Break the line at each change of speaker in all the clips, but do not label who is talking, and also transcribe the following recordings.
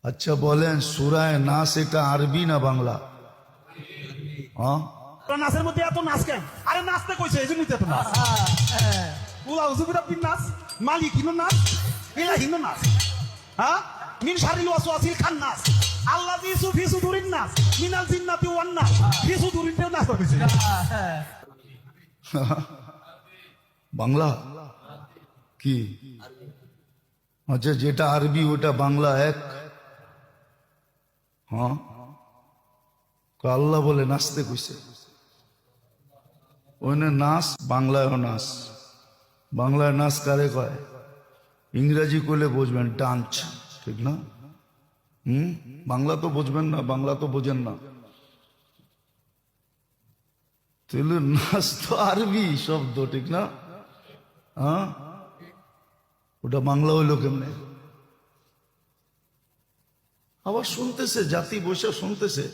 আচ্ছা বলেন সূরায়ে নাস এটা আরবি না বাংলা? হ্যাঁ,
নাচের মধ্যে এত নাচ কেন? আরে নাচতে কইছে এই জন্যই তো এত নাচ। উলা উজুবিরা বিন নাচ, মালিক হিনো নাচ, ইলা হিনো নাচ। হ্যাঁ, মিন শারিল ওয়াসওয়াসিল খান্নাস, আল্লাযী ফি সুদুরিন নাস, মিনাল জিন্নাতি ওয়ান নাস, ফি সুদুরিন নাচ কইছে।
বাংলা কি? আচ্ছা যেটা আরবি ওটা বাংলা এক? হ্যাঁ, আল্লাহ বলে নাচতে কইছে। ওইনে নাচ, বাংলায়ও নাচ। বাংলায় নাচ কারে কয়? ইংরেজি করলে বুঝবেন ডান্স, ঠিক না? বাংলা তো বুঝবেন না, বাংলা তো বোঝেন না। তাহলে নাচ তো আরবি শব্দ, ঠিক না? হ্যাঁ, ওটা বাংলা হইলো কেমনে? আবার শুনতেছে, জাতি বসে শুনতেছে,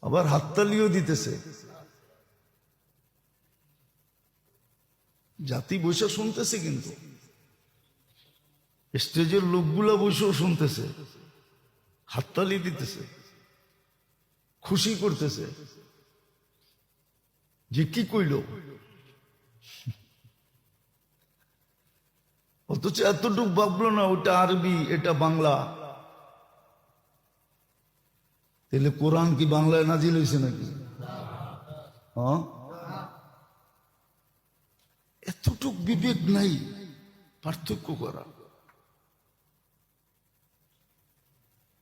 আবার হাততালিও দিতেছে। জাতি বসে শুনতেছে, কিন্তু স্টেজের লোকগুলা বসেও শুনতেছে, হাততালি দিতেছে, খুশি করতেছে যে কি কইল। অথচ এতটুক ভাবলো না ওটা আরবি এটা বাংলা। তাহলে কোরআন কি বাংলায় নাজিল হয়েছে নাকি? হ্যাঁ, এতটুক বিবেক নাই পার্থক্য করা।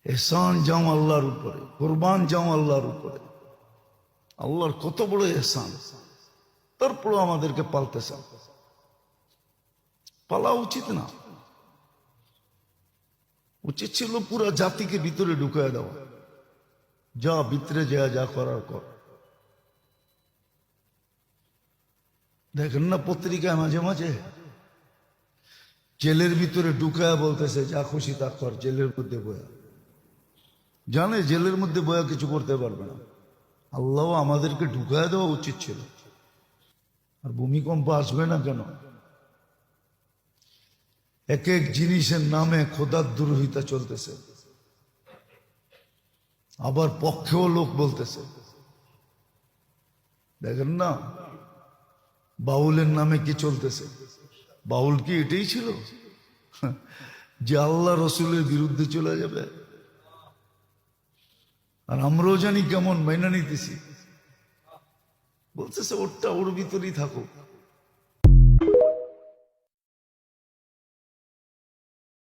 এহসান যাও আল্লাহর উপরে, কোরবান যাও আল্লাহর উপরে। আল্লাহর কত বড় এহসান, তারপরও আমাদেরকে পালতেছে। পালা উচিত না, উচিত ছিল পুরা জাতিকে ভিতরে ঢুকায় দেওয়া। যা ভিতরে যা করার কর। দেখেন না পত্রিকায় মাঝে মাঝে জেলের ভিতরে ঢুকায় বলতেছে যা খুশি তা কর, জেলের মধ্যে বয়া। জানে জেলের মধ্যে বয়া কিছু করতে পারবে না। আল্লাহ আমাদেরকে ঢুকায় দেওয়া উচিত ছিল। আর ভূমিকম্প আসবে না কেন? এক এক জিনিসের নামে খোদার দুরহিতা চলতেছে, আবার পক্ষেও লোক বলতেছে। দেখেন না বাউলের নামে কি চলতেছে? বাউল কি এটাই ছিল যে আল্লাহ রসুলের বিরুদ্ধে চলে যাবে? আর আমরাও জানি কেমন মাইনা নিতেছি। বলতেছে ওরটা ওর ভিতরেই থাকুক।